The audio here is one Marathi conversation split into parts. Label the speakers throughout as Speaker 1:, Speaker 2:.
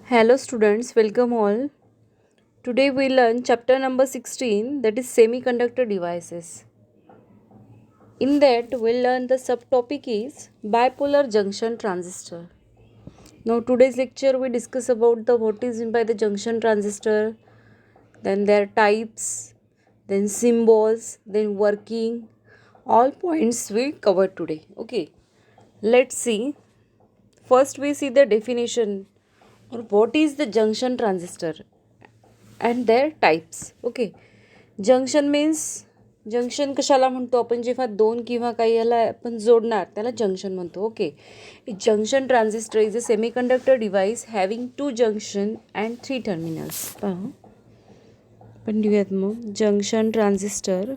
Speaker 1: Hello students, welcome all. Today we learn chapter number 16, that is semiconductor devices. In that we'll learn the subtopic is bipolar junction transistor. Now today's lecture we discuss about the what is meant by the junction transistor, then their types, then symbols, then working. All points we cover today. Okay. Let's see. First we see the definition or what is the junction transistor and their types. Okay. Junction means junction कशाला म्हणतो आपण जेव्हा दोन किंवा काही याला आपण जोडणार त्याला जंक्शन म्हणतो. Okay. Junction transistor is a semiconductor device having to junction and 3 terminals. पहा आपण घेऊयात मग junction transistor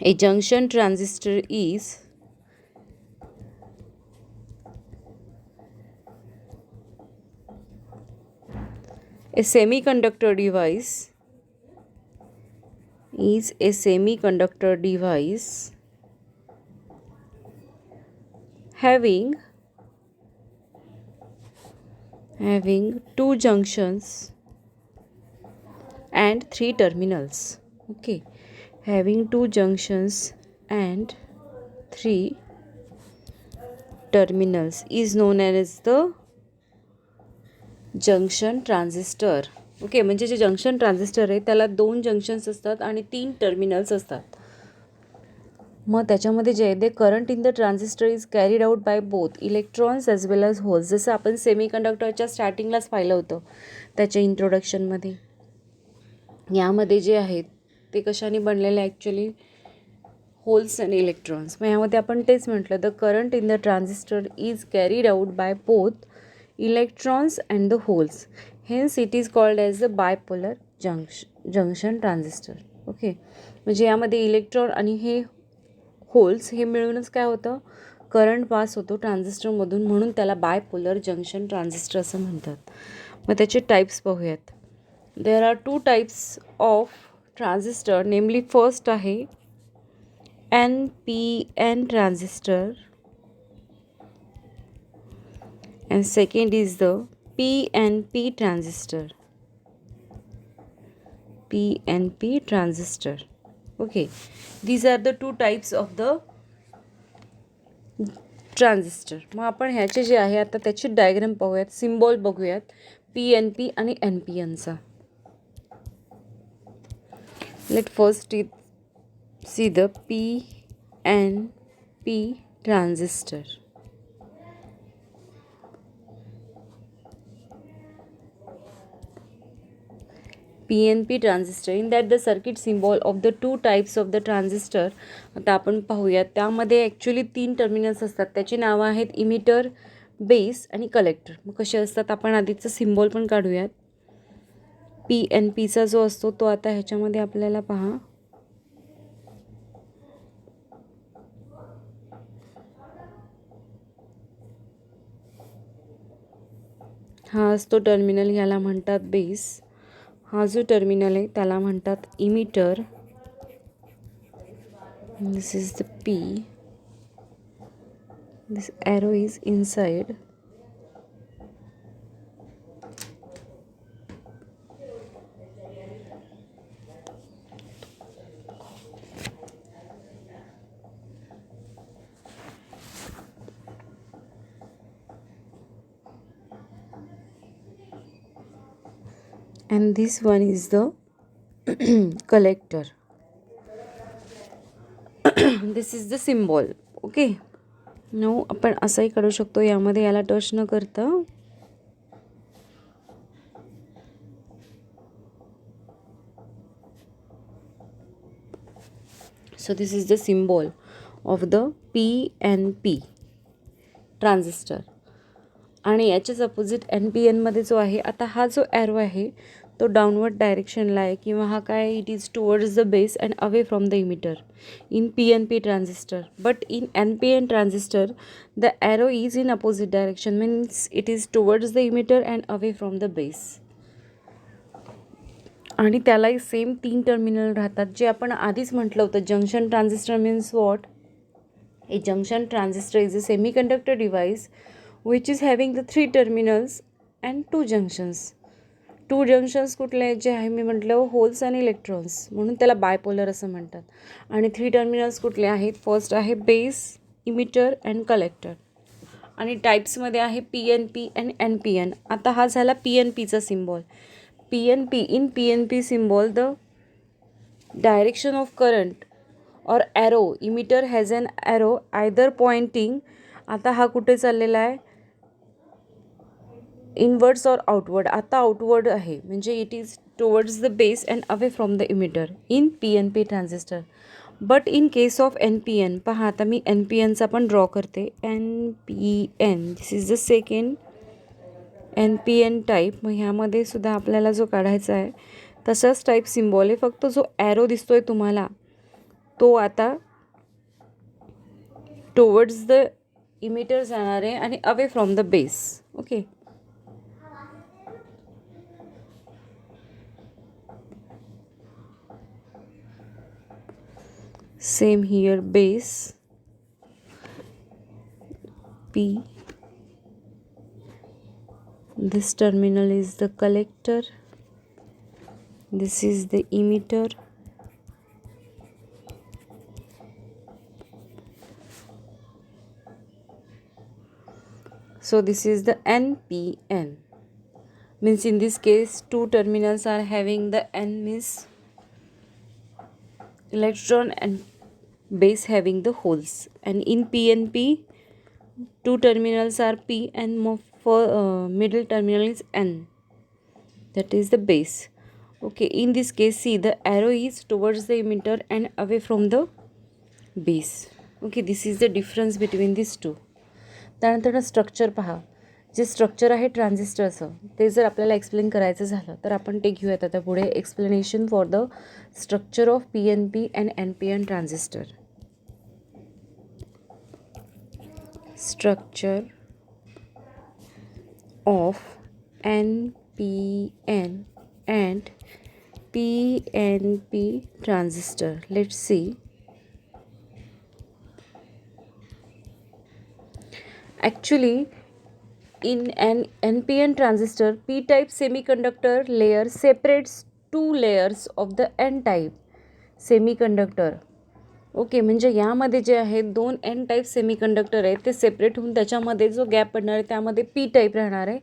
Speaker 1: A junction transistor is a semiconductor device having two junctions and 3 terminals. Okay, having 2 junctions and 3 terminals is known as the junction transistor. Okay, म्हणजे जे जंक्शन ट्रान्झिस्टर आहे त्याला 2 जंक्शन्स असतात आणि 3 टर्मिनल्स असतात. मग त्याच्यामध्ये जे आहे ते current in the transistor is carried out by both electrons as well as holes. जसं आपण सेमीकंडक्टरच्या स्टार्टिंगलाच पाहिलं होतं त्याच्या इंट्रोडक्शनमध्ये. यामध्ये जे आहेत ते कशाने बनलेले ॲक्च्युली होल्स आणि इलेक्ट्रॉन्स. मग यामध्ये आपण तेच म्हटलं the current in the transistor is carried out by both electrons and the holes, hence it is called as the bipolar junction transistor. Okay, म्हणजे यामध्ये इलेक्ट्रॉन आणि हे होल्स हे मिळूनच काय होतं, करंट पास होतो ट्रान्झिस्टरमधून, म्हणून त्याला बायपोलर जंक्शन ट्रान्झिस्टर असं म्हणतात. मग त्याचे टाईप्स पाहूयात. There are 2 types of transistor, नेमली फर्स्ट आहे NPN transistor and second is the PNP transistor. PNP transistor. Okay, these are the 2 types of the transistor. मग आपण ह्याचे जे आहे आता त्याची डायग्राम पाहूयात, सिम्बॉल बघूयात PNP आणि NPNचा. Let first see the PNP transistor. PNP transistor, in that the circuit symbol of the 2 types of the transistor. आता आपण पाहूया, त्यामध्ये ॲक्च्युली 3 टर्मिनल्स असतात. त्याची नावं आहेत इमिटर, बेस आणि कलेक्टर. मग कसे असतात आपण आधीचं सिम्बॉल पण काढूयात. PNPचा जो असतो तो आता ह्याच्यामध्ये आपल्याला पहा हा असतो टर्मिनल, ह्याला म्हणतात बेस. हा जो टर्मिनल आहे त्याला म्हणतात emitter. This is the P. This arrow is inside. And this one is the collector. This is the symbol. Okay, now आपण असंही काढू शकतो, यामध्ये याला टच न करता. So this is the symbol of the PNP transistor. आणि याच्याच अपोजिट NPNमध्ये जो आहे, आता हा जो ॲरो आहे तो डाउनवर्ड डायरेक्शनला आहे, किंवा हा काय, it is towards the base and away from the emitter in PNP transistor. But in NPN transistor the arrow is in opposite direction, means it is towards the emitter and away from the base. आणि त्यालाही सेम 3 टर्मिनल राहतात, जे आपण आधीच म्हटलं होतं. Junction transistor means what? A junction transistor is a semiconductor device which is having the 3 terminals and 2 junctions. 2 junctions कुठले आहेत? जे आहे मी म्हटलं होल्स आणि इलेक्ट्रॉन्स, म्हणून त्याला बायपोलर असं म्हणतात. आणि 3 टर्मिनल्स कुठले आहेत? फर्स्ट आहे बेस, इमिटर अँड कलेक्टर. आणि टाईप्समध्ये आहे PNP अँड NPN. आता हा झाला PNPचा symbol. PNP, in PNP symbol the direction of current or arrow, emitter has an arrow either pointing, आता हा कुठे चाललेला आहे? इनवर्ड्स और आउटवर्ड. आता आउटवर्ड आहे, म्हणजे it is towards the base and away from the emitter in PNP transistor. But in case of NPN, पहा आता मी NPNचा पण ड्रॉ करते. NPN, this is the second NPN type. मग ह्यामध्ये सुद्धा आपल्याला जो काढायचा आहे तसाच टाईप सिम्बॉल आहे, फक्त जो ॲरो दिसतोय तुम्हाला तो आता टुवर्ड्स द इमिटर जाणार आहे आणि away from the base. Okay, same here, base P, this terminal is the collector, this is the emitter, so this is the NPN. Means in this case 2 terminals are having the N, means electron, and base having the holes. And in PNP 2 terminals are P and for middle terminal is N, that is the base. Okay, in this case see the arrow is towards the emitter and away from the base. Okay, this is the difference between these two. त्यानंतर स्ट्रक्चर पहा. जे स्ट्रक्चर आहे ट्रान्झिस्टरचं ते जर आपल्याला एक्सप्लेन करायचं झालं तर आपण ते घेऊयात आता पुढे. Explanation for the structure of PNP and NPN transistor. Structure of NPN and PNP transistor. Let's see. Actually, in an NPN transistor, P-type semiconductor layer separates 2 layers of the N-type semiconductor. Okay, म्हणजे यामध्ये जे आहेत 2 N टाईप सेमीकंडक्टर आहेत ते सेपरेट होऊन त्याच्यामध्ये जो गॅप पडणार आहे त्यामध्ये P टाईप राहणार आहे,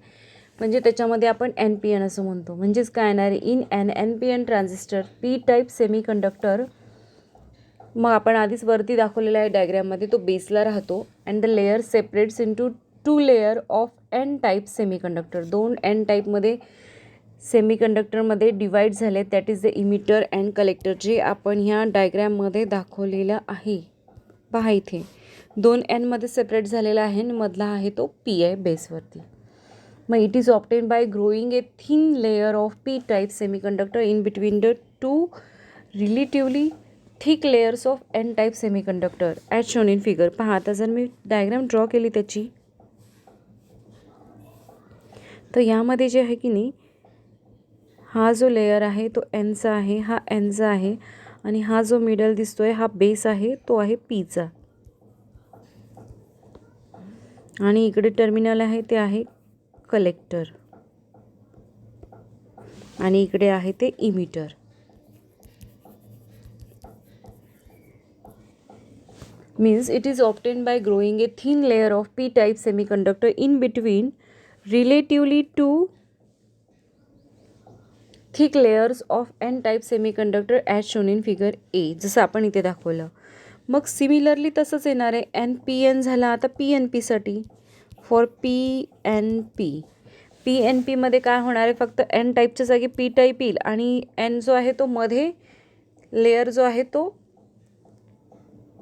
Speaker 1: म्हणजे त्याच्यामध्ये आपण NPN असं म्हणतो. म्हणजेच काय येणार आहे? In an NPN transistor P type semiconductor, मग आपण आधीच वरती दाखवलेला आहे डायग्रॅममध्ये, तो बेसला राहतो. And the layer separates into 2 layer of N type semiconductor. 2 N टाईपमध्ये सेमीकंडक्टरमध्ये डिवाईड झाले, that is the emitter and collector, जे आपण ह्या डायग्रॅममध्ये दाखवलेलं आहे. पहा इथे 2 Nमध्ये सेपरेट झालेला आहे आणि मधला आहे तो P आहे बेसवरती. मग it is obtain by growing a thin layer of P type semiconductor in between the 2 relatively thick layers of N type semiconductor as shown in figure. पहा आता जर मी डायग्राम ड्रॉ केली त्याची, तर यामध्ये जे आहे की नाही, हा जो लेयर आहे तो Nचा आहे, हा Nचा आहे, आणि हा जो मिडल दिसतोय हा बेस आहे, तो आहे Pचा. आणि इकडे टर्मिनल आहे ते आहे कलेक्टर, आणि इकडे आहे ते emitter. Means it is obtained by growing a thin layer of P-type semiconductor in between relatively 2 thick layers of N-type semiconductor as shown in figure A, जसं आपण इथे दाखवलं. मग सिमिलरली तसंच येणार आहे. NPN झाला आता PNPसाठी. फॉर PNP, PNPमध्ये काय होणार आहे? फक्त N टाईपच्या जागी P टाईप येईल आणि N जो आहे तो मध्ये लेयर जो आहे तो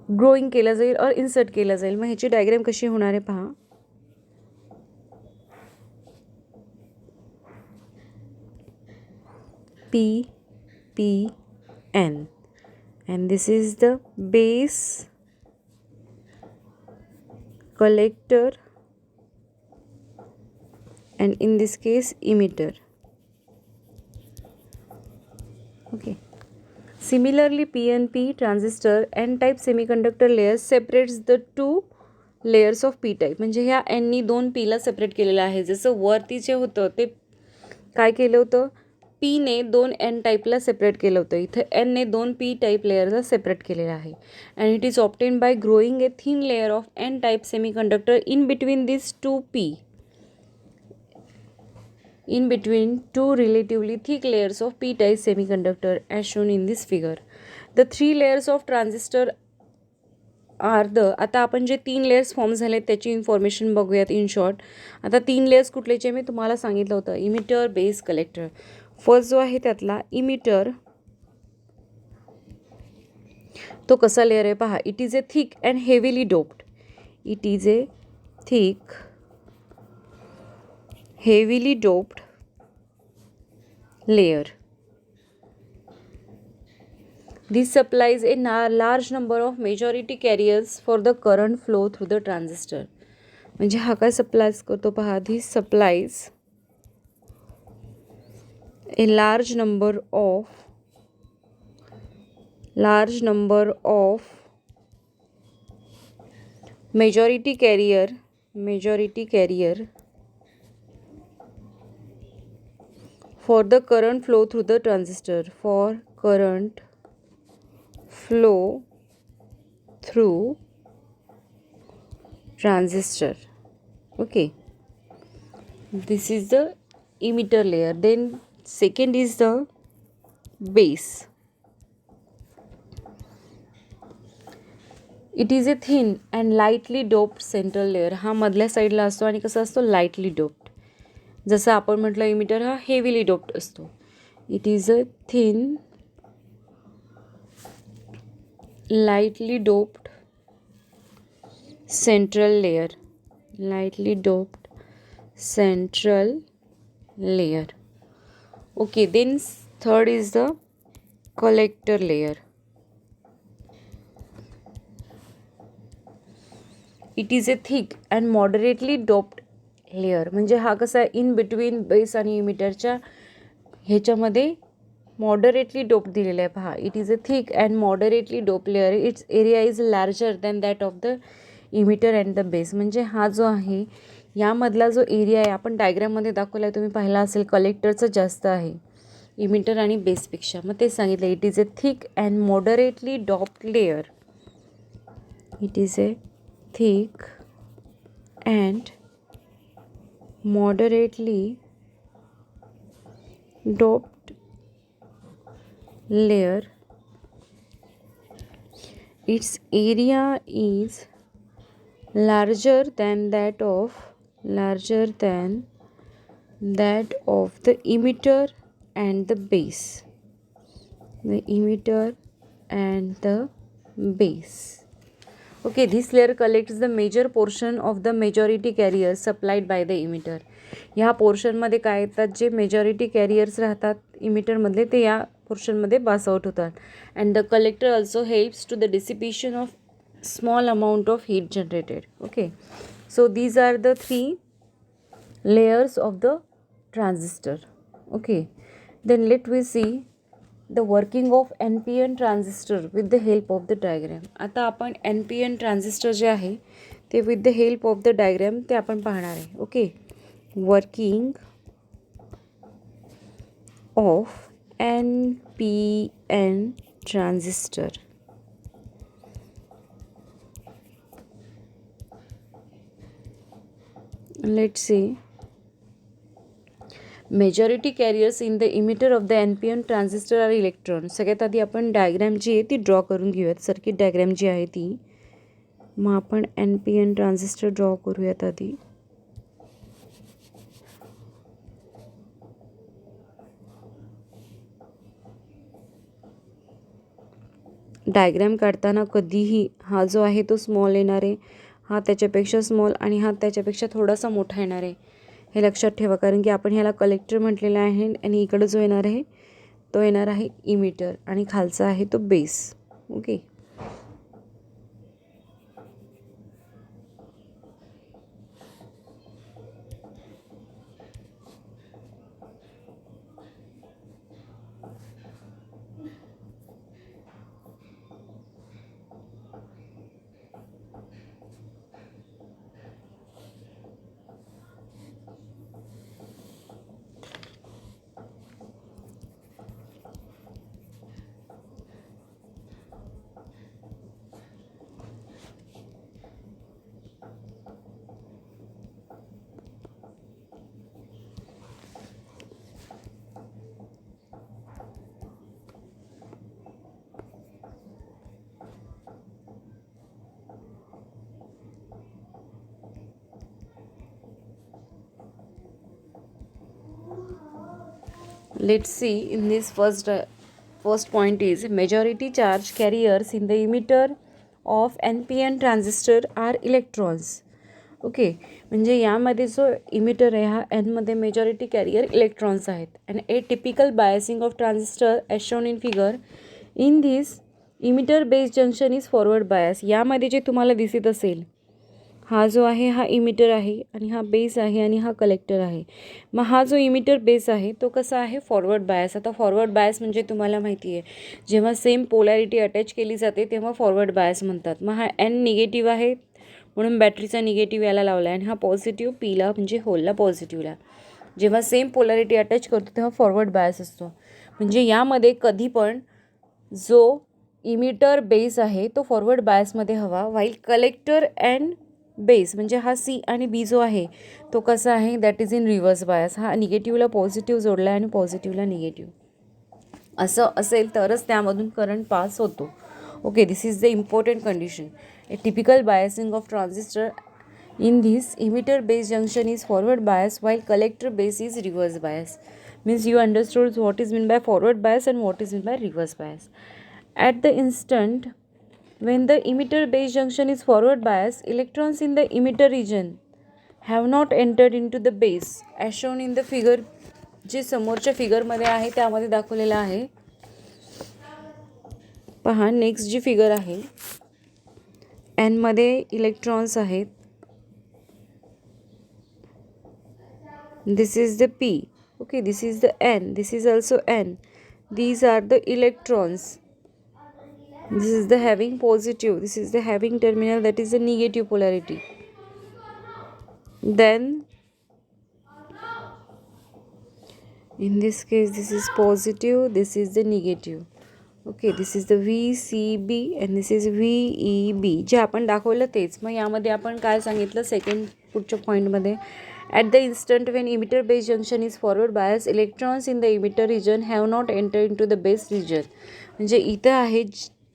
Speaker 1: ग्रोईंग केला जाईल और इन्सर्ट केला जाईल. मग ह्याची डायग्राम कशी होणार आहे पहा. PN and this is the base, collector, and in this case emitter. Okay. Similarly, PNP transistor N type semiconductor layer separates the two layers of P type. म्हणजे ह्या Nनी दोन Pला सेपरेट केलेलं आहे. जसं वरती जे होतं ते काय केलं होतं, Pने दोन N टाईपला सेपरेट केलं होतं, इथं Nने दोन P टाईप लेअरला सेपरेट केलेलं आहे. And it is obtain by growing a thin layer of N type semiconductor in between this two P. In between two relatively thick layers of p-type semiconductor as shown in this figure. The three layers of transistor are the, आता आपण जे तीन लेयर्स फॉर्म झाले त्याची इन्फॉर्मेशन बघूयात इन शॉर्ट. आता तीन लेयर्स कुठलेचे मी तुम्हाला सांगितलं होतं, इमिटर, बेस, कलेक्टर. फर्स्ट जो आहे त्यातला इमिटर, तो कसा लेअर आहे पहा. It is a thick and heavily doped. It is a thick heavily doped layer. This supplies a large number of majority carriers for the current flow through the transistor. म्हणजे हा काय सप्लायज करतो पहा. This supplies a large number of majority carrier for the current flow through the transistor. For current flow through transistor. Okay, this is the emitter layer. Then second is the base. It is a thin and lightly doped central layer. हा मधल्या साईडला असतो आणि कसा असतो, लाईटली डोप्ड. जसं आपण म्हटलं इमिटर हा हेवीली डोप्ड असतो. It is a thin lightly doped central layer. Okay, then third is the collector layer. It is a thick and moderately doped layer. म्हणजे हा कसा इन बिटवीन बेस आणि इमिटरच्या ह्याच्यामध्ये मॉडरेटली डोप दिलेला आहे पहा. It is a thick and moderately dope layer. It's area is larger than that of the emitter and the base. म्हणजे हा जो आहे यामधला जो एरिया आहे आपण डायग्राममध्ये दाखवला आहे, तुम्ही पाहिला असेल, कलेक्टरचं जास्त आहे इमिटर आणि बेसपेक्षा. मग ते सांगितलं, it is a thick and moderately doped layer. It is a thick and moderately doped layer. Its area is larger than that of the emitter and the base. Okay, this layer collects the major portion of the majority carriers supplied by the emitter. ह्या पोर्शनमध्ये काय येतात, जे मेजॉरिटी कॅरियर्स राहतात इमिटरमधले ते या पोर्शनमध्ये पास आउट होतात. And the collector also helps to the dissipation of small amount of heat generated. Okay, so these are the 3 layers of the transistor. Okay, then let we see the working of NPN transistor with the help of the diagram. आता आपण NPN transistor जे आहे ते with the help of the diagram ते आपण पाहणार आहे. Okay, working of NPN transistor. Let's see. Majority carriers in the emitter of the NPN transistor are electron. सगळ्यात आधी आपण डायग्रॅम जी आहे ती ड्रॉ करून घेऊयात, सर्किट डायग्रॅम जी आहे ती. मग आपण NPN ट्रान्झिस्टर ड्रॉ करूयात आधी. डायग्रॅम काढताना कधीही हा जो आहे तो स्मॉल येणार आहे, हा त्याच्यापेक्षा स्मॉल आणि हा त्याच्यापेक्षा थोडासा मोठा येणार आहे, हे लक्षात ठेवा. कारण की आपण ह्याला कलेक्टर म्हटलेलं आहे आणि इकडं जो येणार आहे तो येणार आहे इमिटर आणि खालचा आहे तो base. Okay, Let's see in this first point is majority charge carriers in the emitter of NPN transistor are electrons. Okay, म्हणजे यामध्ये जो इमिटर आहे हा एनमध्ये मेजॉरिटी कॅरियर इलेक्ट्रॉन्स आहेत. And A typical biasing of transistor as shown in figure. In this emitter base junction is forward bias. यामध्ये जे तुम्हाला दिसत असेल हा जो आहे हा इमिटर आहे आणि हा बेस आहे आणि हा कलेक्टर आहे. मग हा जो इमिटर बेस आहे तो कसा आहे फॉरवर्ड बायस. आता फॉरवर्ड बायस म्हणजे तुम्हाला माहिती आहे जेव्हा सेम पोलॅरिटी अटॅच केली जाते तेव्हा फॉरवर्ड बायस म्हणतात. मग हा एन निगेटिव्ह आहे म्हणून बॅटरीचा निगेटिव्ह याला लावला आहे आणि हा पॉझिटिव्ह पीला म्हणजे होलला पॉझिटिव्हला. जेव्हा सेम पोलॅरिटी अटॅच करतो तेव्हा फॉरवर्ड बायस असतो. म्हणजे यामध्ये कधी पण जो इमिटर बेस आहे तो फॉरवर्ड बायसमध्ये हवा. व्हाईल कलेक्टर अँड बेस म्हणजे हा सी आणि बी जो आहे तो कसा आहे that is in reverse bias. हा निगेटिव्हला पॉझिटिव्ह जोडला आहे आणि पॉझिटिव्हला निगेटिव्ह असं असेल तरच त्यामधून करंट पास होतो. Okay, this is the important condition. A typical biasing of transistor in this emitter base junction is forward bias while collector base is reverse bias. Means you understood what is meant by forward bias and what is meant by reverse bias. At the instant when the emitter base junction is forward bias, electrons in the emitter region have not entered into the base as shown in the figure. जे समोरच्या फिगरमध्ये आहे त्यामध्ये दाखवलेलं आहे. पहा नेक्स्ट जी फिगर आहे एनमध्ये इलेक्ट्रॉन्स आहेत. This is the P. Okay, this is the N. This is also N. These are the electrons. This is the having positive. This is the having terminal, that is the negative polarity. Then in this case this is positive, this is the negative. Okay, this is the VCB and this is VEB. जे आपण दाखवलं तेच. मग यामध्ये आपण काय सांगितलं सेकंड पुढच्या पॉईंटमध्ये at the instant when emitter base junction is forward bias electrons in the emitter region have not enter in to the base region. म्हणजे इथं आहे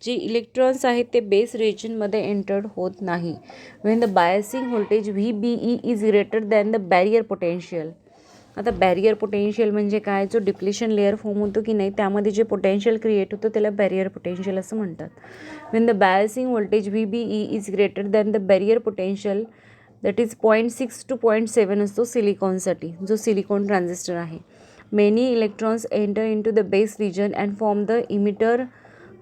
Speaker 1: जे इलेक्ट्रॉन्स आहेत ते बेस रिजनमध्ये एंटर्ड होत नाही. Wien the biasing voltage VBE is greater than the barrier potential. आता बॅरियर पोटेन्शियल म्हणजे काय, जो डिप्लेशन लेअर फॉर्म होतो की नाही त्यामध्ये जे पोटेन्शियल क्रिएट होतं त्याला बॅरियर पोटेन्शियल असं म्हणतात. When the biasing voltage VBE is greater than the barrier potential that is 0.6 to 0.7 असतो सिलिकॉनसाठी, जो सिलिकॉन ट्रान्झिस्टर आहे. Many electrons enter in to the base region and form the emitter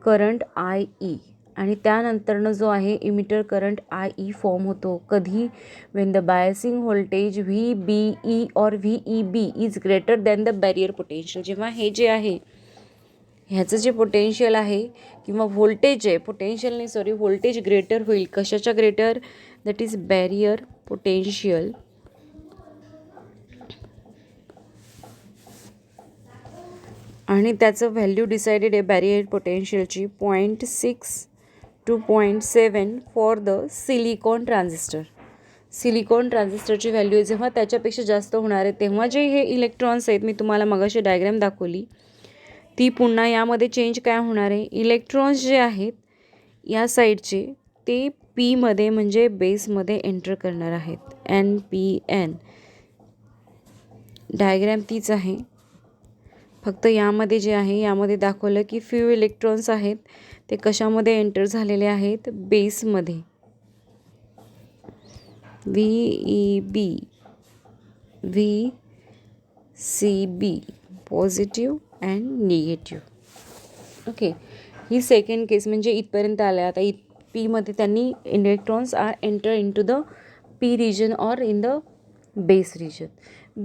Speaker 1: current IE. आणि त्यानंतरनं जो आहे इमिटर करंट IE फॉर्म होतो कधी, Wien the biasing voltage VBE और VEB is greater than the barrier potential. जेव्हा हे जे आहे ह्याचं जे पोटेन्शियल आहे किंवा व्होल्टेज आहे, पोटेन्शियल नाही सॉरी, व्होल्टेज ग्रेटर होईल. कशाच्या greater, that is barrier potential. आणि त्याचं व्हॅल्यू डिसाइडेड आहे बॅरियर पोटेन्शियलची 0.6 to 0.7 for the silicon transistor. Silicon ट्रान्झिस्टरची व्हॅल्यू जेव्हा त्याच्यापेक्षा जास्त होणार आहे तेव्हा जे हे इलेक्ट्रॉन्स आहेत, मी तुम्हाला मगाशी डायग्राम दाखवली ती पुन्हा यामध्ये चेंज काय होणार आहे, इलेक्ट्रॉन्स जे आहेत या साईडचे ते पीमध्ये म्हणजे बेसमध्ये एंटर करणार आहेत. NPN डायग्राम तीच आहे, फक्त यामध्ये जे आहे यामध्ये दाखवलं की फ्यू इलेक्ट्रॉन्स आहेत ते कशामध्ये एंटर झालेले आहेत, बेसमध्ये. VEB VCB positive and negative. Okay, ही सेकंड केस म्हणजे इथपर्यंत आलं. आता पीमध्ये त्यांनी electrons are enter in to the P region or in the base region.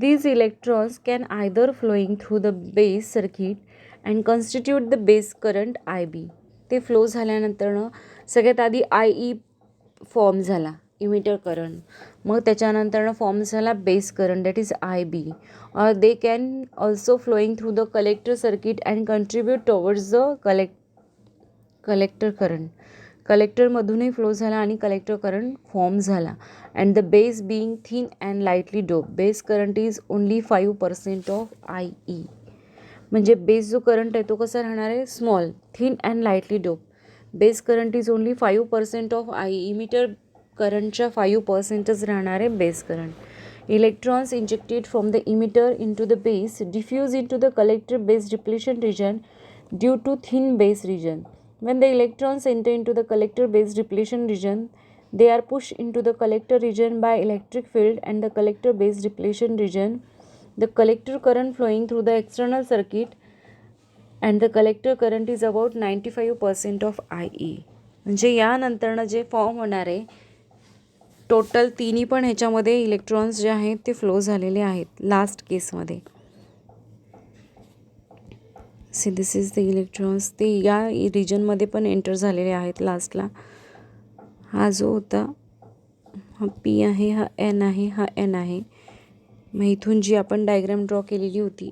Speaker 1: These electrons can either flowing through the base circuit and constitute the base current IB. ते फ्लो झाल्यानंतरनं सगळ्यात आधी IE फॉर्म झाला इमिटर करंट, मग त्याच्यानंतरनं फॉर्म झाला base current that is IB. और they can also flowing through the collector circuit and contribute towards the collector current. कलेक्टरमधूनही फ्लो झाला आणि कलेक्टर करंट फॉर्म झाला. And the base being thin and lightly dope, base current is only 5% of IE. म्हणजे बेस जो करंट आहे तो कसा राहणार आहे, small, thin and lightly dope. Base current is only 5% of IE. Emitter करंटच्या 5%च राहणार आहे base current. Electrons injected from the emitter into the base diffuse into the collector base depletion region due to thin base region. When the electrons enter into the collector base depletion region, they are pushed into the collector region by electric field and the collector base depletion region. The collector current flowing through the external circuit and the collector current is about 95% of IE. म्हणजे यानंतरनं जे फॉर्म होणार आहे टोटल तिन्ही पण ह्याच्यामध्ये इलेक्ट्रॉन्स जे आहेत ते फ्लो झालेले आहेत लास्ट केसमध्ये. See this is the electrons, ते या रिजनमध्ये पण एंटर झालेले आहेत लास्टला. हा जो होता हा पी आहे, हा एन आहे, हा एन आहे. मग इथून जी आपण डायग्राम ड्रॉ केलेली होती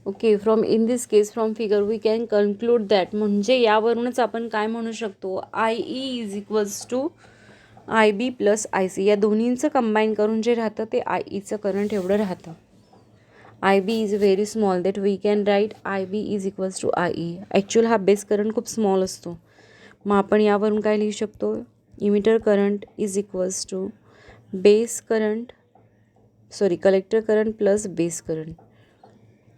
Speaker 1: okay. From in this case from figure we can conclude that, म्हणजे यावरूनच आपण काय म्हणू शकतो, I E is equals to I B plus I C. या दोन्हींचं कंबाईन करून जे राहतं ते आय ईचं करंट एवढं राहतं. I B is very small that we can write I B is equals to I E. Actual हा बेस करंट खूप स्मॉल असतो. मग आपण यावरून काय लिहू शकतो, emitter current is equals to base current collector current plus base current.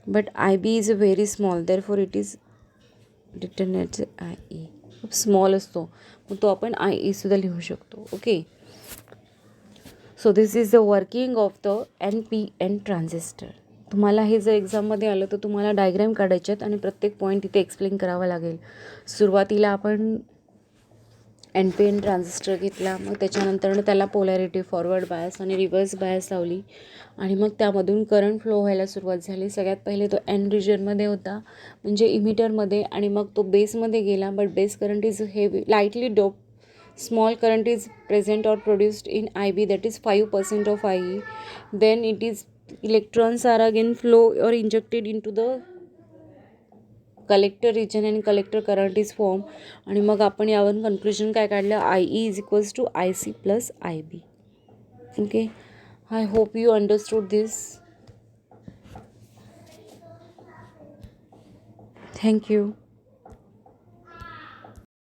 Speaker 1: But I B is very small therefore it is written at I E. खूप स्मॉल असतो, मग तो आपण आय ईसुद्धा लिहू शकतो. Okay. So this is the working of the N P N transistor. तुम्हाला हे जर एक्झाममध्ये आलं तर तुम्हाला डायग्राम काढायचे आहेत आणि प्रत्येक पॉईंट इथे एक्सप्लेन करावा लागेल. सुरुवातीला आपण एन पी एन ट्रान्झिस्टर घेतला, मग त्याच्यानंतरनं त्याला पोलॅरिटी फॉरवर्ड बायस आणि रिव्हर्स बायस लावली आणि मग त्यामधून करंट फ्लो व्हायला सुरुवात झाली. सगळ्यात पहिले तो एन रिजनमध्ये होता, म्हणजे इमिटरमध्ये, आणि मग तो बेसमध्ये गेला. But base current is heavy lightly dope. Small current is present or produced in IB, that is 5% of IE. Then it is electrons are again flow or injected into the collector region and collector current is formed. आणि मग आपण यावरून कन्क्लुजन काय काढलं, IE is equals to IC plus IB. Okay, I hope you understood this. Thank you.